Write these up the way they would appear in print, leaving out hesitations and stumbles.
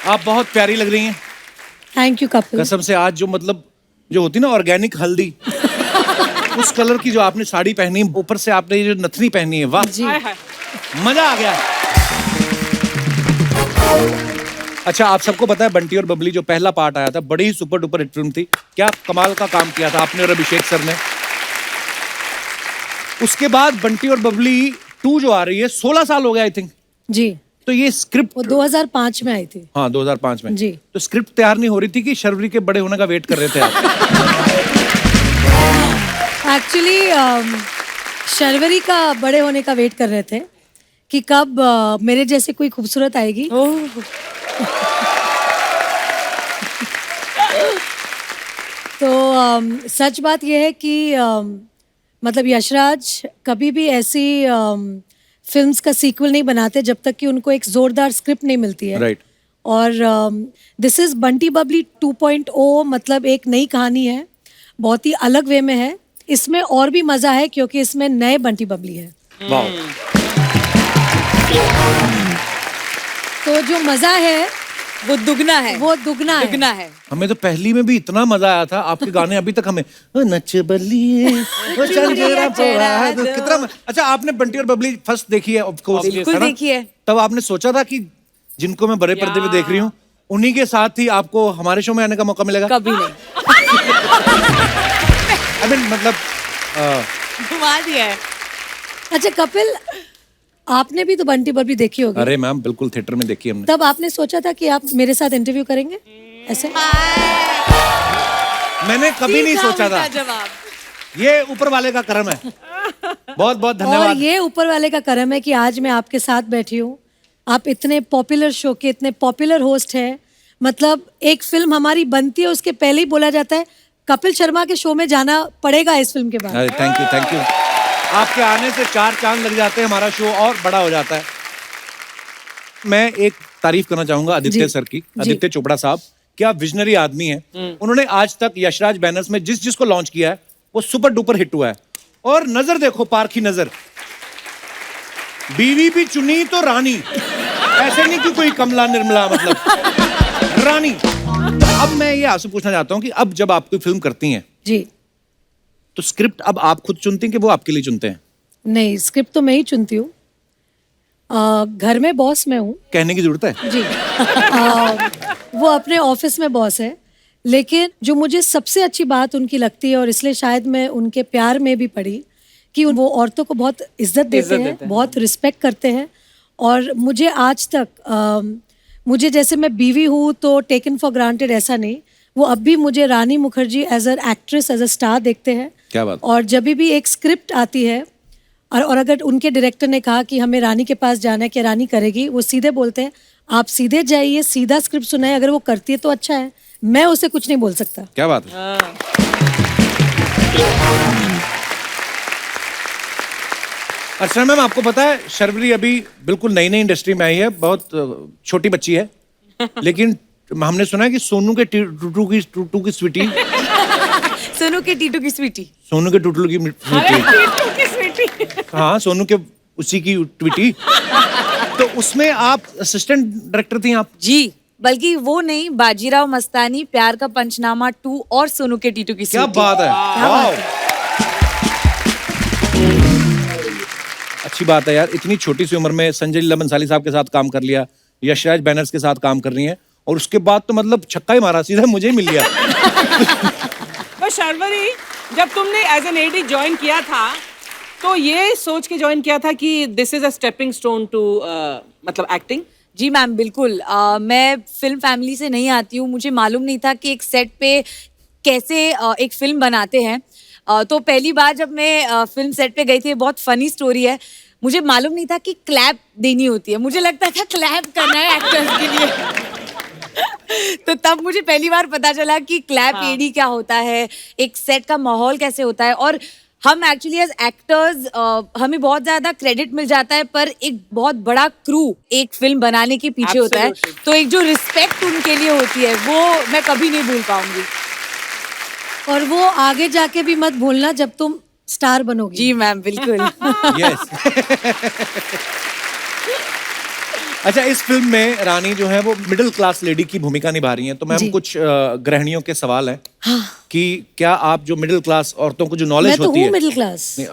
आप बहुत प्यारी लग रही हैं। Thank you Kapil. कसम से आज जो मतलब जो होती ना ऑर्गेनिक हल्दी उस कलर की जो आपने साड़ी पहनी, ऊपर से आपने ये जो नथनी पहनी है, वाह जी। मजा आ गया। अच्छा, आप सबको पता है बंटी और बबली जो पहला पार्ट आया था, बड़ी ही सुपर डुपर हिट फिल्म थी। क्या कमाल का काम किया था आपने और अभिषेक सर ने। उसके बाद बंटी और बबली 2 जो आ रही है, 16 साल हो गया आई थिंक। जी। तो ये स्क्रिप्ट वो 2005 में आई थी। हाँ 2005 में जी। तो स्क्रिप्ट तैयार नहीं हो रही थी कि शर्वरी के बड़े होने का वेट कर रहे थे आप? एक्चुअली शर्वरी का बड़े होने का वेट कर रहे थे कि कब मेरे जैसे कोई खूबसूरत आएगी। तो सच बात यह है कि मतलब यशराज कभी भी ऐसी फिल्म्स का सीक्वल नहीं बनाते जब तक कि उनको एक जोरदार स्क्रिप्ट नहीं मिलती है। राइट। और दिस इज बंटी बबली 2.0, मतलब एक नई कहानी है, बहुत ही अलग वे में है। इसमें और भी मजा है क्योंकि इसमें नए बंटी बबली है। वाह। तो जो मजा है वो दुगना है, वो दुगना है। हमें तो पहली में भी इतना मजा आया था, आपके गाने अभी तक हमें ओ नच बलिए ओ चंदेरा पोहा, कितना अच्छा। आपने बंटी और बबली फर्स्ट देखी है ऑफ कोर्स, बिल्कुल देखी है। तब आपने सोचा था कि जिनको मैं बड़े पर्दे पे देख रही हूँ उन्हीं के साथ ही आपको हमारे शो में आने का मौका मिलेगा? कभी नहीं। आई मीन मतलब घुमा दिया है। अच्छा कपिल, आपने भी तो बंटी बबली देखी होगी। अरे मैम बिल्कुल, थिएटर में देखी हमने। तब आपने सोचा था कि आप मेरे साथ इंटरव्यू करेंगे ऐसे? मैंने कभी नहीं सोचा था। जवाब ये ऊपर वाले का करम है। बहुत बहुत और धन्यवाद। ये ऊपर वाले का करम है कि आज मैं आपके साथ बैठी हूँ। आप इतने पॉपुलर शो के इतने पॉपुलर होस्ट हैं। मतलब एक फिल्म हमारी बनती है उसके पहले ही बोला जाता है कपिल शर्मा के शो में जाना पड़ेगा इस फिल्म के बाद। अरे थैंक यू थैंक यू। आपके आने से 4 चांद लग जाते हैं, हमारा शो और बड़ा हो जाता है। मैं एक तारीफ करना चाहूंगा आदित्य सर की, आदित्य चोपड़ा साहब। क्या विजनरी आदमी है। उन्होंने आज तक यशराज बैनर्स में जिस जिसको लॉन्च किया है वो सुपर डुपर हिट हुआ है। और नजर देखो, पारखी नजर, बीवी भी चुनी तो रानी, ऐसे नहीं कि कोई कमला निर्मला, मतलब रानी। तो अब मैं ये आपसे पूछना चाहता हूँ कि अब जब आप कोई फिल्म करती हैं जी, तो स्क्रिप्ट अब आप खुद चुनती हैं कि वो आपके लिए चुनते हैं? नहीं, स्क्रिप्ट तो मैं ही चुनती हूँ। घर में बॉस मैं हूँ। कहने की जरूरत है? जी। वो अपने ऑफिस में बॉस है, लेकिन जो मुझे सबसे अच्छी बात उनकी लगती है और इसलिए शायद मैं उनके प्यार में भी पड़ी कि वो औरतों को बहुत इज्जत देते हैं, बहुत रिस्पेक्ट करते हैं। और मुझे आज तक मुझे जैसे मैं बीवी हूँ तो टेकन फॉर ग्रांटेड ऐसा नहीं, वो अब भी मुझे Rani Mukherjee as a actress, as a star देखते हैं। क्या बात। और जब भी एक स्क्रिप्ट आती है और अगर उनके डायरेक्टर ने कहा कि हमें रानी के पास जाना है कि रानी करेगी, वो सीधे बोलते हैं आप सीधे जाइए, सीधा स्क्रिप्ट सुनाए, अगर वो करती है तो अच्छा है, मैं उसे कुछ नहीं बोल सकता। क्या बात है। अच्छा मैम, आपको पता है शर्वरी अभी बिल्कुल नई नई इंडस्ट्री में आई है, बहुत छोटी बच्ची है, लेकिन हमने सुना है कि सोनू के टूटू की स्वीटी सोनू के टीटू की स्वीटी। सोनू के टूटू की स्वीटी। हाँ, सोनू के उसी की ट्वीटी। तो उसमें आप असिस्टेंट डायरेक्टर थी आप? जी, बल्कि वो नहीं, बाजीराव मस्तानी, प्यार का पंचनामा 2 और सोनू के टीटू की स्वीटी। क्या बात है, वाह। अच्छी बात है यार, इतनी छोटी सी उम्र में संजय लीला बंसाली साहब के साथ काम कर लिया, यशराज बैनर्स के साथ काम कर रही हैं, और उसके बाद तो मतलब छक्का ही मारा, सीधा मुझे ही मिल गया। पर शर्वरी, जब तुमने एज एन एडी ज्वाइन किया था तो ये सोच के ज्वाइन किया था कि this is a stepping stone to मतलब एक्टिंग? जी मैम, बिल्कुल। मैं फिल्म फैमिली से नहीं आती हूँ, मुझे मालूम नहीं था कि एक सेट पे कैसे एक फिल्म बनाते हैं। तो पहली बार जब मैं फिल्म सेट पे गई थी, बहुत फनी स्टोरी है, मुझे मालूम नहीं था कि क्लैप देनी होती है, मुझे लगता था क्लैप करना है एक्टर्स के लिए। तो तब मुझे पहली बार पता चला कि क्लैप एडी क्या होता है, एक सेट का माहौल कैसे होता है। और हम एक्चुअली एज एक्टर्स हमें बहुत ज्यादा क्रेडिट मिल जाता है, पर एक बहुत बड़ा क्रू एक फिल्म बनाने के पीछे होता है, तो एक जो रिस्पेक्ट उनके लिए होती है वो मैं कभी नहीं भूल पाऊंगी। और वो आगे जाके भी मत भूलना जब तुम स्टार बनोगी। जी मैम, बिल्कुल। यस। अच्छा, इस फिल्म में रानी जो है वो मिडिल क्लास लेडी की भूमिका निभा रही हैं, तो मैम जी। कुछ गृहिणियों के सवाल हैं हाँ, कि क्या आप जो मिडिल क्लास औरतों को जो मैं नॉलेज तो होती हूँ है, मिडिल क्लास। नहीं,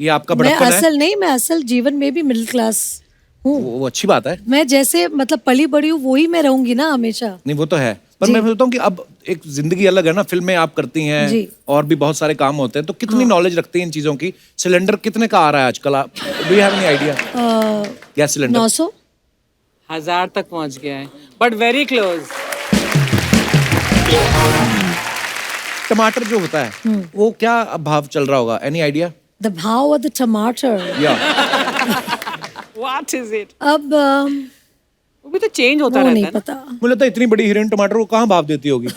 ये आपका मैं बड़प्पन है, असल नहीं, मैं असल जीवन में भी मिडिल क्लास हूँ। वो अच्छी बात है। मैं जैसे मतलब पली बड़ी हूँ वही मैं रहूंगी ना हमेशा। नहीं, वो तो है, पर जी। मैं सोचता हूँ कि अब एक जिंदगी अलग है ना, फिल्में आप करती हैं जी। और भी बहुत सारे काम होते हैं, तो कितनी नॉलेज रखती हैं इन चीजों की? सिलेंडर कितने का आ रहा है आजकल? आप do you have any idea? Gas cylinder 900। 1000 तक पहुंच गया है, बट वेरी क्लोज। टमाटर जो होता है वो क्या भाव चल रहा होगा? Any idea? द भाव ऑफ द टमाटर। या व्हाट इज इट? अब वो भी तो चेंज होता वो रहता नहीं है ना। पता। मुझे लगता है इतनी बड़ी हीरोइन टमाटर को कहाँ भाव देती होगी?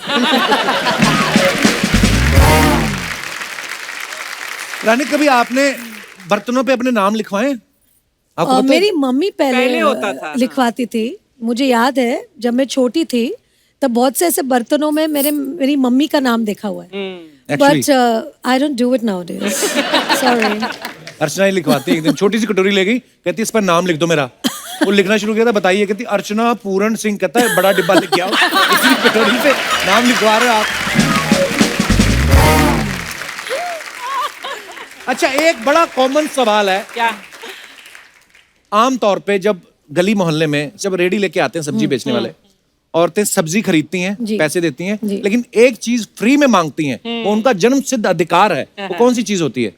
रानी, कभी आपने बर्तनों पे अपने नाम लिखवाए? आपको पता है? मेरी मम्मी पहले पहले होता था, हाँ। लिखवाती थी। मुझे याद है जब मैं छोटी थी तब बहुत से ऐसे बर्तनों में मेरी मम्मी का नाम देखा हुआ है। Actually, but I don't do it nowadays. Sorry. Archana ही लिखवाती है। एक दिन छोटी सी कटोरी ले गई, कहती इस पर नाम लिख दो मेरा। वो लिखना शुरू किया था, बताइए, कहती अर्चना पूरन सिंह। कहता है बड़ा डिब्बा लिख के आओ, इसी कटोरी पे नाम लिखवा रहे हो आप। अच्छा, एक बड़ा कॉमन सवाल है। क्या? आम तौर पे जब गली मोहल्ले में जब रेडी लेके आते हैं सब्जी बेचने वाले, औरतें सब्जी खरीदती हैं, जी। पैसे देती हैं, जी। लेकिन एक चीज फ्री में मांगती हैं, वो उनका जन्म सिद्ध अधिकार है। वो कौन सी चीज होती है?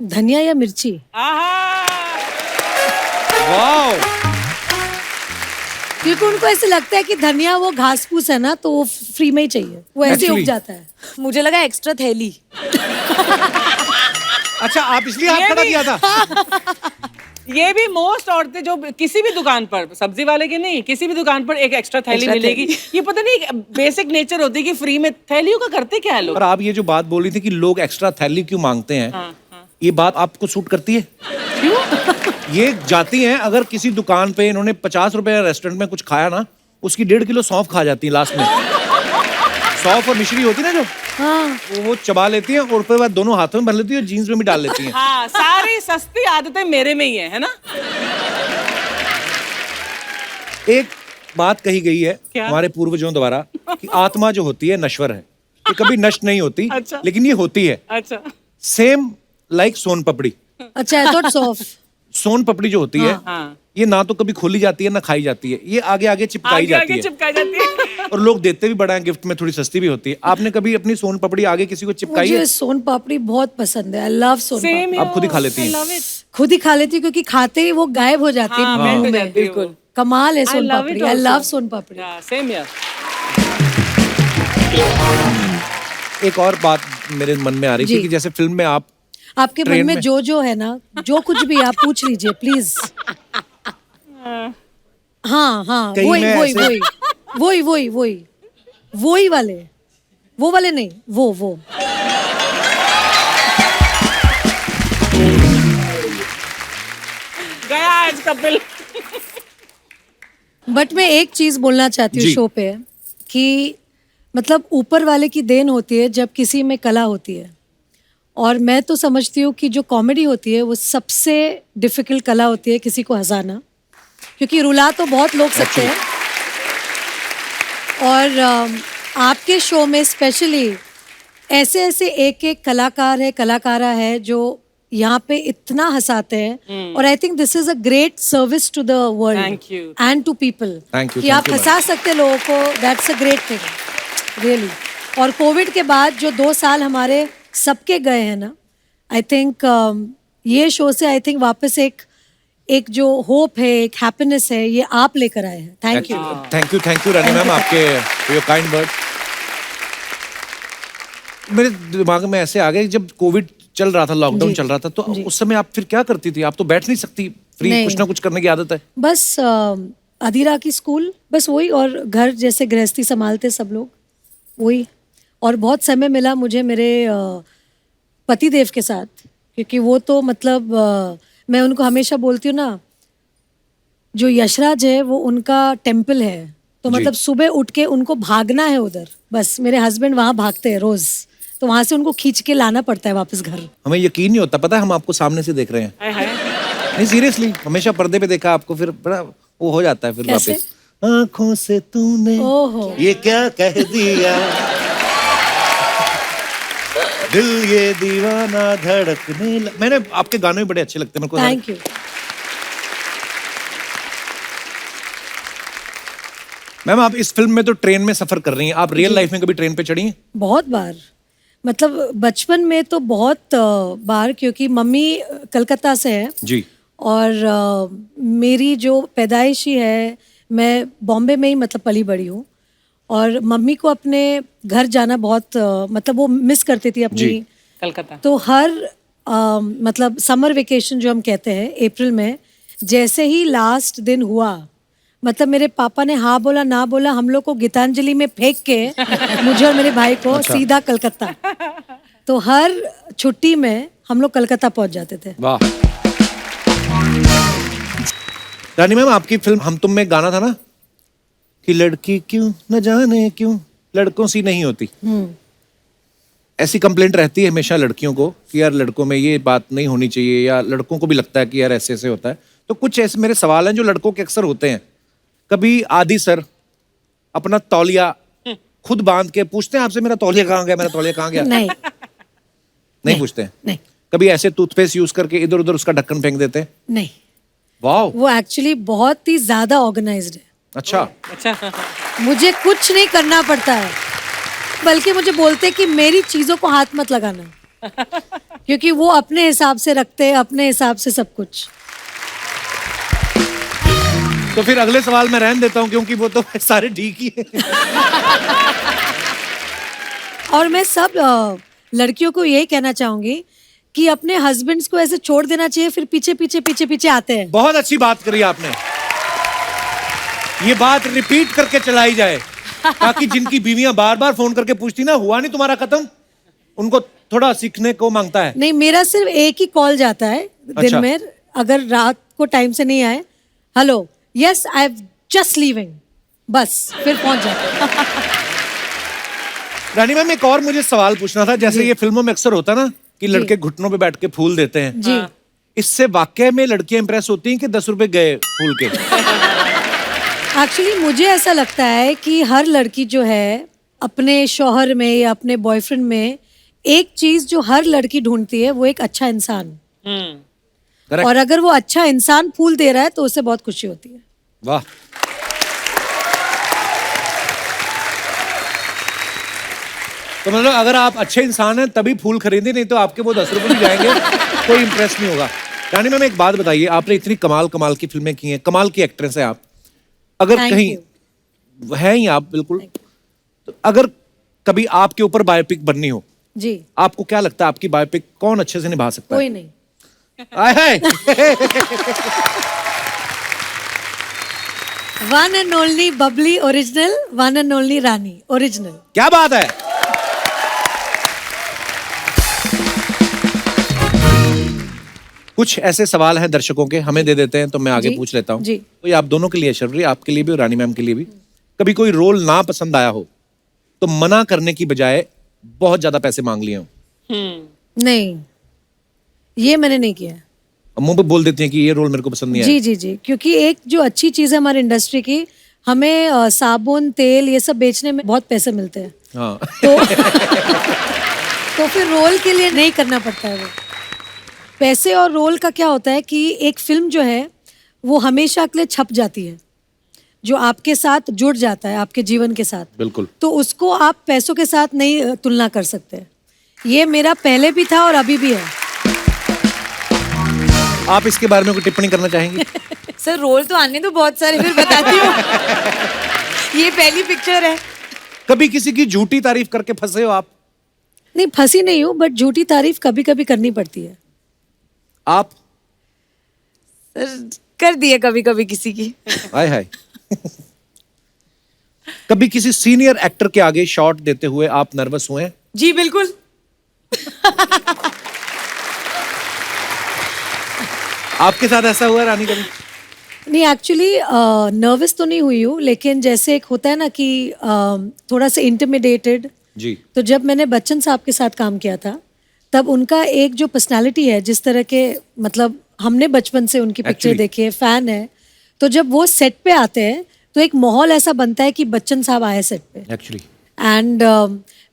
धनिया या मिर्ची? आहा! वाओ! क्योंकि उनको ऐसे लगता है कि धनिया वो घास फूस है ना, तो वो फ्री में ही चाहिए, वो ऐसे ही उग Actually- जाता है। मुझे लगा एक्स्ट्रा थैली। अच्छा, आप इसलिए हाथ ये खड़ा भी- किया था? ये भी मोस्ट औरतें जो किसी भी दुकान पर, सब्जी वाले की नहीं, किसी भी दुकान पर एक एक्स्ट्रा थैली Extra मिलेगी। ये पता नहीं बेसिक नेचर होती है कि फ्री में थैलियों का करते क्या है लोग। और आप ये जो बात बोल रही थी कि लोग एक्स्ट्रा थैली क्यों मांगते हैं, हाँ, हाँ। ये बात आपको सूट करती है? क्यों? ये जाती हैं, अगर किसी दुकान पे इन्होंने 50 रुपए रेस्टोरेंट में कुछ खाया ना, उसकी 1.5 किलो सौंफ खा जाती है लास्ट में। सौंफ और मिश्री होती है ना जो, हाँ, वो चबा लेती हैं और फिर बाद दोनों हाथों में भर लेती है और जीन्स में भी डाल लेती हैं। हाँ, सारी सस्ती आदतें मेरे में ही है ना? एक बात कही गई है क्या? हमारे पूर्वजों द्वारा कि आत्मा जो होती है नश्वर है, ये कभी नष्ट नहीं होती। अच्छा। लेकिन ये होती है। अच्छा। सेम लाइक सोन पपड़ी। अच्छा, आई थॉट सॉफ्ट। सोन पपड़ी जो होती है, हाँ। ये ना तो कभी खोली जाती है ना खाई जाती है, ये आगे आगे चिपकाई आगे जाती आगे है। चिपकाई जाती है। और लोग देते भी बड़ा है गिफ्ट में, थोड़ी सस्ती भी होती है। आपने कभी अपनी सोन पपड़ी आगे किसी को चिपकाई है? मुझे सोन पापड़ी बहुत पसंद है। आई लव सोन सेम पापड़ी। आप खुद ही खा लेती हैं? खुद ही खा लेती हूँ क्योंकि खाते ही वो गायब हो जाती है हाँ, मुंह मेल्ट हो में। जाती है वो। बिल्कुल कमाल है soan love it papdi. I also. Love soan papdi. Same यार। एक और बात मेरे मन में आ रही थी जी। कि जैसे फिल्म में आप आपके मन ट्रेन में में- जो है ना, जो कुछ भी आप पूछ लीजिए प्लीज। हाँ हाँ, कहीं वही मैं वही ऐसे- वही वही वही वही वही वाले, वो वाले नहीं, वो गया आज कपिल। बट मैं एक चीज बोलना चाहती हूँ जी। शो पे कि मतलब ऊपर वाले की देन होती है जब किसी में कला होती है। और मैं तो समझती हूँ कि जो कॉमेडी होती है वो सबसे डिफिकल्ट कला होती है किसी को हंसाना, क्योंकि रुला तो बहुत लोग सकते हैं। और आपके शो में स्पेशली ऐसे ऐसे एक एक कलाकार है, कलाकारा है जो यहाँ पे इतना हंसाते हैं। और I think this is a great service to the world Thank you. And to people Thank you, कि thank आप you, हंसा सकते हैं लोगों को। That's a great thing really. और कोविड के बाद जो 2 साल हमारे सबके गए हैं ना, आई थिंक ये शो से आई थिंक वापस एक जो होप है, एक हैप्पीनेस है, ये आप लेकर आए हैं। Thank you. Thank you Rani ma'am, आपके योर काइंड वर्ड। मेरे दिमाग में ऐसे आ गए, जब कोविड चल रहा था, लॉकडाउन जी। चल रहा था, तो उस समय आप फिर क्या करती थी? आप तो बैठ नहीं सकती, फ्री नहीं। कुछ ना कुछ करने की आदत है। बस अधीरा की स्कूल, बस वही, और घर जैसे गृहस्थी संभालते सब लोग, वही। और बहुत समय मिला मुझे मेरे पति देव के साथ, क्योंकि वो तो मतलब मैं उनको हमेशा बोलती हूँ ना, जो यशराज है वो उनका टेम्पल है। तो जी। मतलब सुबह उठ के उनको भागना है उधर, बस मेरे हस्बैंड वहाँ भागते हैं रोज, तो वहां से उनको खींच के लाना पड़ता है वापस घर। हमें यकीन नहीं होता, पता है हम आपको सामने से देख रहे हैं। हाय हाय। नहीं सीरियसली, हमेशा पर्दे पे देखा आपको, फिर बड़ा वो हो जाता है फिर कैसे? वापस। आँखों से तूने ओहो। ये क्या कह दिया, दिल ये दीवाना धड़कने मैंने आपके गाने भी बड़े अच्छे लगते हैं मेरे को। Thank you. मैम आप इस फिल्म में तो ट्रेन में सफर कर रही हैं, आप रियल लाइफ में कभी ट्रेन पे चढ़ी हैं? बहुत बार, मतलब बचपन में तो बहुत बार, क्योंकि मम्मी कलकत्ता से है जी। और मेरी जो पैदाइश ही है, मैं बॉम्बे में ही मतलब पली बड़ी हूँ, और मम्मी को अपने घर जाना बहुत मतलब वो मिस करती थी अपनी। जी। कलकत्ता। तो हर मतलब समर वेकेशन जो हम कहते हैं अप्रैल में, जैसे ही लास्ट दिन हुआ, मतलब मेरे पापा ने हाँ बोला ना बोला, हम लोग को गीतांजलि में फेंक के मुझे और मेरे भाई को सीधा कलकत्ता। तो हर छुट्टी में हम लोग कलकत्ता पहुंच जाते थे। वाह। रानी मैम आपकी फिल्म हम तुम में गाना था ना कि लड़की क्यों न जाने क्यों लड़कों सी नहीं होती, ऐसी कंप्लेंट रहती है हमेशा लड़कियों को कि यार लड़कों में ये बात नहीं होनी चाहिए, या लड़कों को भी लगता है कि यार ऐसे ऐसे होता है। तो कुछ ऐसे मेरे सवाल हैं जो लड़कों के अक्सर होते हैं। कभी आदि सर अपना तौलिया खुद बांध के पूछते हैं आपसे मेरा तौलिया कहाँ गया, मेरा तौलिया कहाँ गया? नहीं नहीं पूछते हैं? नहीं कभी ऐसे टूथपेस्ट यूज करके इधर उधर उसका ढक्कन फेंक देते हैं? नहीं, वाह। वो एक्चुअली बहुत ही ज्यादा ऑर्गेनाइज्ड है। अच्छा। अच्छा। मुझे कुछ नहीं करना पड़ता है, बल्कि मुझे बोलते हैं कि मेरी चीजों को हाथ मत लगाना, क्योंकि वो अपने हिसाब से रखते हैं, अपने हिसाब से सब कुछ। तो फिर अगले सवाल मैं रहने देता हूँ क्योंकि वो तो सारे ठीक ही हैं। और मैं सब लड़कियों को यही कहना चाहूंगी कि अपने हस्बैंड्स को ऐसे छोड़ देना चाहिए, फिर पीछे पीछे पीछे पीछे आते हैं। बहुत अच्छी बात करी आपने, ये बात रिपीट करके चलाई जाए ताकि जिनकी बीवियां बार बार फोन करके पूछती ना हुआ नहीं तुम्हारा खत्म, उनको थोड़ा सीखने को मांगता है। नहीं, मेरा सिर्फ एक ही कॉल जाता है दिन अच्छा। में, अगर रात को टाइम से नहीं आए, hello yes I am just leaving, बस फिर पहुंच जाता है। रानी मैम एक और मुझे सवाल पूछना था, जैसे ये फिल्मों में अक्सर होता ना कि लड़के घुटनों पे बैठ के फूल देते हैं, जी। इससे वाकई में लड़कियां इंप्रेस होती हैं कि 10 रुपए गए फूल के? एक्चुअली मुझे ऐसा लगता है कि हर लड़की जो है अपने शौहर में या अपने बॉयफ्रेंड में एक चीज जो हर लड़की ढूंढती है, वो एक अच्छा इंसान। Correct. और अगर वो अच्छा इंसान फूल दे रहा है तो उससे बहुत खुशी होती है। वाह। तो मतलब अगर आप अच्छे इंसान हैं तभी फूल खरीदे, नहीं तो आपके वो 10 रुपए भी जाएंगे, कोई इंप्रेस नहीं होगा। रानी मैम एक बात बताइए, आपने इतनी कमाल कमाल की फिल्में की हैं, कमाल की एक्ट्रेस हैं आप, अगर Thank कहीं हैं ही आप बिल्कुल, तो अगर कभी आपके ऊपर बायोपिक बननी हो, जी। आपको क्या लगता है आपकी बायोपिक कौन अच्छे से निभा सकता है? कोई नहीं। आए हाय। One and only Babli original, one and only Rani original. क्या बात है। कुछ ऐसे सवाल हैं दर्शकों के, हमें दे देते हैं तो मैं आगे जी, पूछ लेता हूँ। जी। तो ये आप दोनों के लिए शर्वरी, आपके लिए भी और रानी मैम के लिए भी। कभी कोई रोल ना पसंद आया हो तो मना करने की बजाय बहुत ज्यादा पैसे मांग लिए हो? नहीं, ये मैंने नहीं किया। अब मुंह पे बोल देती हैं कि ये रोल मेरे को पसंद नहीं आया। जी जी जी, क्योंकि एक जो अच्छी चीज है हमारी इंडस्ट्री की, हमें साबुन तेल ये सब बेचने में बहुत पैसे मिलते हैं। हाँ। तो फिर रोल के लिए नहीं करना पड़ता है वो। पैसे और रोल का क्या होता है कि एक फिल्म जो है वो हमेशा के लिए छप जाती है, जो आपके साथ जुड़ जाता है, आपके जीवन के साथ। बिल्कुल। तो उसको आप पैसों के साथ नहीं तुलना कर सकते। ये मेरा पहले भी था और अभी भी है। आप इसके बारे में कोई टिप्पणी करना चाहेंगी? सर रोल तो आने दो बहुत सारे, फिर बताती हूँ। ये पहली पिक्चर है। कभी किसी की झूठी तारीफ करके फंसे हो आप? नहीं, फंसी नहीं हूँ, बट झूठी तारीफ कभी कभी करनी पड़ती है। आप? सर कर दिए कभी कभी किसी की। हाय हाय। कभी किसी सीनियर एक्टर के आगे शॉट देते हुए आप नर्वस हुए हैं? जी बिल्कुल। आपके साथ ऐसा हुआ है रानी कभी? नहीं, एक्चुअली नर्वस तो नहीं हुई हूँ, लेकिन जैसे एक होता है ना कि थोड़ा सा इंटिमिडेटेड। जी। तो जब मैंने बच्चन साहब के साथ काम किया था, तब उनका एक जो पर्सनालिटी है, जिस तरह के मतलब हमने बचपन से उनकी पिक्चर Actually. देखी है, फैन है। तो जब वो सेट पे आते हैं तो एक माहौल ऐसा बनता है कि बच्चन साहब आए सेट पे, एक्चुअली एंड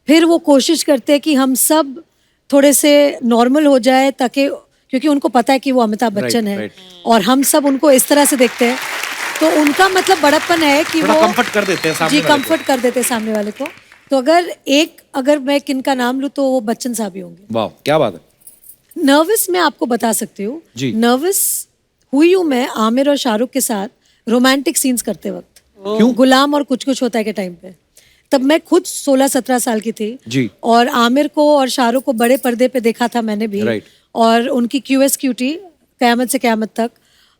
फिर वो कोशिश करते हैं कि हम सब थोड़े से नॉर्मल हो जाए, ताकि क्योंकि उनको पता है कि वो अमिताभ बच्चन है right. और हम सब उनको इस तरह से देखते हैं, तो उनका मतलब बड़प्पन है कि थोड़ा वो कंफर्ट कर देते हैं सामने जी वाले को। कंफर्ट कर देते हैं सामने वाले को। तो अगर मैं किनका नाम लूँ तो वो बच्चन साहब ही होंगे। वाह क्या बात है। नर्वस मैं आपको बता सकती हूँ, जी। नर्वस हुई हूँ मैं आमिर और शाहरुख के साथ रोमांटिक सीन्स करते वक्त। क्यों? गुलाम और कुछ कुछ होता है के टाइम पे, तब मैं खुद 16-17 साल की थी जी। और आमिर को और शाहरुख को बड़े पर्दे पे देखा था मैंने भी। Right. और उनकी क्यूएस क्यूटी कयामत से कयामत तक,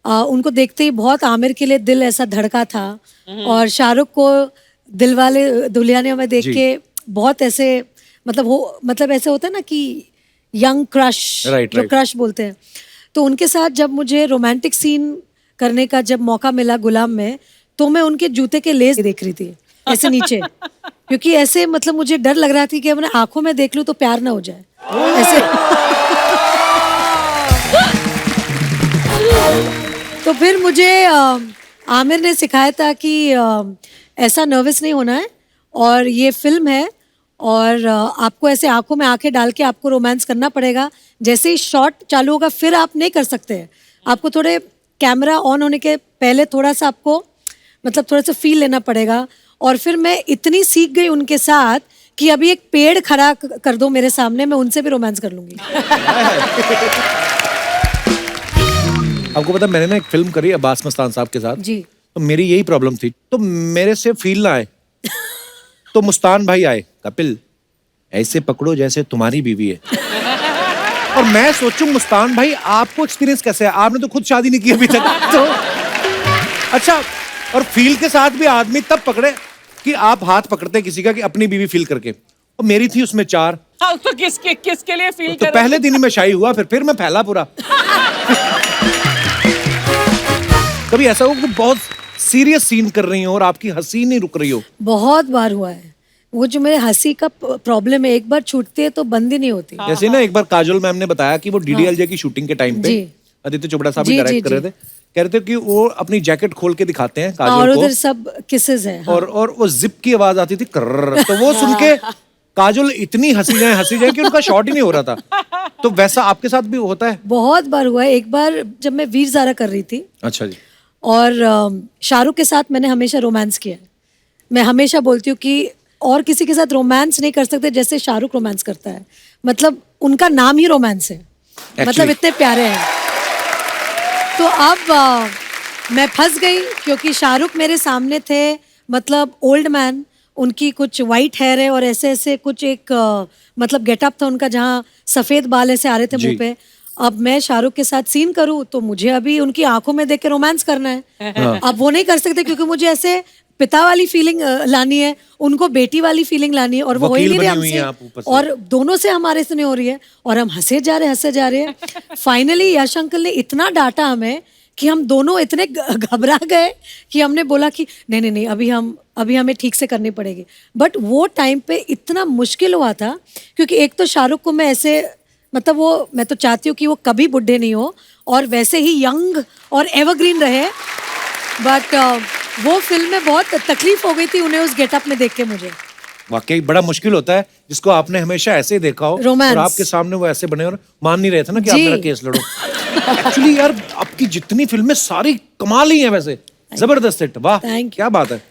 उनको देखते ही बहुत आमिर के लिए दिल ऐसा धड़का था, और शाहरुख को दिलवाले दुल्हनिया में देख जी। के बहुत ऐसे मतलब ऐसे होता है ना कि यंग क्रश, Right, जो right. क्रश बोलते हैं। तो उनके साथ जब मुझे रोमांटिक सीन करने का जब मौका मिला गुलाम में, तो मैं उनके जूते के लेस देख रही थी ऐसे नीचे, क्योंकि ऐसे मतलब मुझे डर लग रहा थी कि अपने आंखों में देख लूं तो प्यार ना हो जाए ऐसे। तो फिर मुझे आमिर ने सिखाया था कि ऐसा नर्वस नहीं होना है, और ये फिल्म है और आपको ऐसे आंखों में आंखें डाल के आपको रोमांस करना पड़ेगा। जैसे ही शॉट चालू होगा फिर आप नहीं कर सकते हैं, आपको थोड़े कैमरा ऑन होने के पहले थोड़ा सा आपको मतलब थोड़ा सा फील लेना पड़ेगा। और फिर मैं इतनी सीख गई उनके साथ कि अभी एक पेड़ खड़ा कर दो मेरे सामने, मैं उनसे भी रोमांस कर लूंगी। आपको पता मैंने ना एक फिल्म करी अब्बास मस्तान साहब के साथ, जी। तो मेरी यही प्रॉब्लम थी, तो मेरे से फील ना आए तो मुस्तान भाई आए, कपिल ऐसे पकड़ो जैसे तुम्हारी बीवी है। और मैं सोचूं मुस्तान भाई आपको एक्सपीरियंस कैसे है, आपने तो खुद शादी नहीं की अभी तक। तो अच्छा, और फील के साथ भी आदमी तब पकड़े कि आप हाथ पकड़ते किसी का कि अपनी बीवी फील करके, और मेरी थी उसमें 4। हाँ, तो किसके लिए फील तो कर पहले दिन ही मैं शाही हुआ, फिर मैं फैला पूरा। कभी ऐसा हो कि बहुत सीरियस सीन कर रही हो और आपकी हंसी नहीं रुक रही हो? बहुत बार हुआ है। वो जो मेरे हंसी का प्रॉब्लम है, एक बार छूटती है तो बंद ही नहीं होती। जैसे ना एक बार काजोल मैम ने बताया कि वो डीडीएलजे की शूटिंग के टाइम पे जी। आदित्य चोपड़ा साहब जी, भी डायरेक्ट जी, कर रहे थे, कह रहे थे कि वो अपनी जैकेट खोल के दिखाते हैं और काजोल उधर को, सब किसेस है। हाँ। और वो जिप की आवाज आती थी कर्र, तो वो सुन के काजोल इतनी हंसी जाए कि उनका शॉट ही नहीं हो रहा था। तो वैसा आपके साथ भी होता है? बहुत बार हुआ है। एक बार जब मैं वीर ज़ारा कर रही थी अच्छा जी। और शाहरुख के साथ मैंने हमेशा रोमांस किया है। मैं हमेशा बोलती हूँ कि और किसी के साथ रोमांस नहीं कर सकते जैसे शाहरुख रोमांस करता है। मतलब उनका नाम ही रोमांस है, मतलब इतने प्यारे हैं। तो अब मैं फंस गई क्योंकि शाहरुख मेरे सामने थे, मतलब ओल्ड मैन, उनकी कुछ वाइट हेयर है और ऐसे ऐसे कुछ एक मतलब गेटअप था उनका जहाँ सफेद बाल ऐसे आ रहे थे मुंह पे। अब मैं शाहरुख के साथ सीन करूं तो मुझे अभी उनकी आंखों में देख के रोमांस करना है। अब वो नहीं कर सकते क्योंकि मुझे ऐसे पिता वाली फीलिंग लानी है, उनको बेटी वाली फीलिंग लानी है, और वो हो ही नहीं रही हमसे, और दोनों से हमारे से नहीं हो रही है, और हम हंसे जा रहे हैं। फाइनली यश अंकल ने इतना डांटा हमें कि हम दोनों इतने घबरा गए कि हमने बोला कि नहीं अभी हमें ठीक से करनी पड़ेगी। बट वो टाइम पे इतना मुश्किल हुआ था क्योंकि एक तो शाहरुख को मैं ऐसे मतलब वो मैं तो चाहती हूँ कि वो कभी बुढ़े नहीं हो और वैसे ही यंग और एवरग्रीन रहे, बट वो फिल्म में बहुत तकलीफ हो गई थी उन्हें उस गेटअप में देख के मुझे। वाकई बड़ा मुश्किल होता है जिसको आपने हमेशा ऐसे ही देखा हो रोमांस। और आपके सामने वो ऐसे बने और मान नहीं रहे थे ना कि आप जी। मेरा केस लड़ो। एक्चुअली यार आपकी जितनी फिल्में सारी कमाल ही हैं वैसे, जबरदस्त हिट। वाह Thank you. क्या बात है।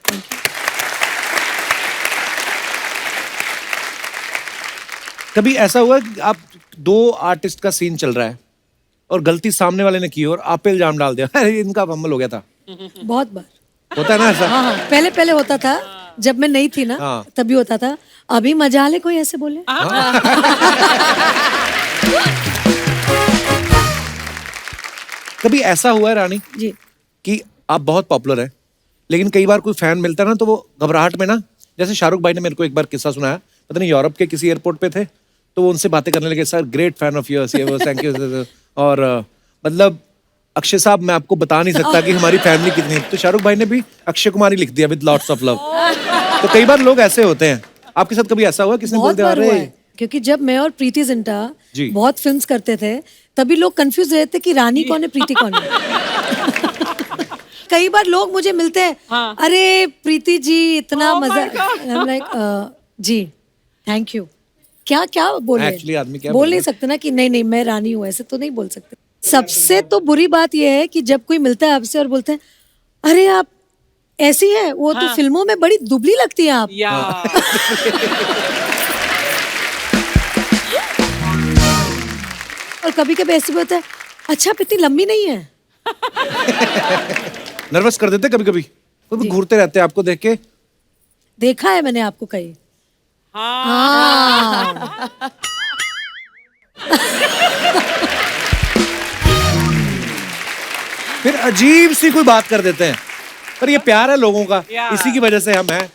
कभी ऐसा हुआ कि आप दो आर्टिस्ट का सीन चल रहा है और गलती सामने वाले ने की और आप पे इल्जाम डाल दिया, अरे इनका फंबल हो गया था? बहुत बार होता है ना ऐसा? हाँ, पहले होता था जब मैं नहीं थी ना, हाँ। तभी होता था। अभी मजा ले कोई ऐसे बोले। कभी ऐसा हुआ है रानी जी। कि आप बहुत पॉपुलर हैं लेकिन कई बार कोई फैन मिलता है ना तो वो घबराहट में ना, जैसे शाहरुख भाई ने मेरे को एक बार किस्सा सुनाया, पता नहीं यूरोप के किसी एयरपोर्ट पे थे तो वो उनसे बातें करने लगे, sir great fan of yours, ये वो थैंक यू। और मतलब अक्षय साहब मैं आपको बता नहीं सकता कि हमारी फैमिली कितनी है, तो शाहरुख भाई ने भी अक्षय कुमार ही लिख दिया विद लॉट्स ऑफ लव। तो कई बार लोग ऐसे होते हैं, आपके साथ कभी ऐसा हुआ किसने बोल बहुत दिया बार हुआ अरे? है क्योंकि जब मैं और प्रीति जिंटा जी। बहुत फिल्म्स करते थे तभी लोग कंफ्यूज रहते कि रानी कौन है, प्रीति कौन है। कई बार लोग मुझे मिलते हैं, हाँ। अरे प्रीति जी इतना Oh my मजा, God. I'm like, जी थैंक यू। क्या क्या बोले, Actually आदमी क्या बोल बोले? नहीं सकते ना कि नहीं नहीं मैं रानी हूँ, ऐसे तो नहीं बोल सकते। सबसे तो बुरी बात यह है कि जब कोई मिलता है आपसे और बोलते हैं अरे आप ऐसी है, वो तो फिल्मों में बड़ी दुबली लगती है आप। या और कभी कभी ऐसे भी होता है, अच्छा आप इतनी लंबी नहीं है। नर्वस कर देते कभी कभी, कभी घूरते रहते हैं आपको देख के। देखा है मैंने आपको कहीं। हाँ हाँ। फिर अजीब सी कोई बात कर देते हैं, पर ये प्यार है लोगों का, Yeah. इसी की वजह से हम हैं।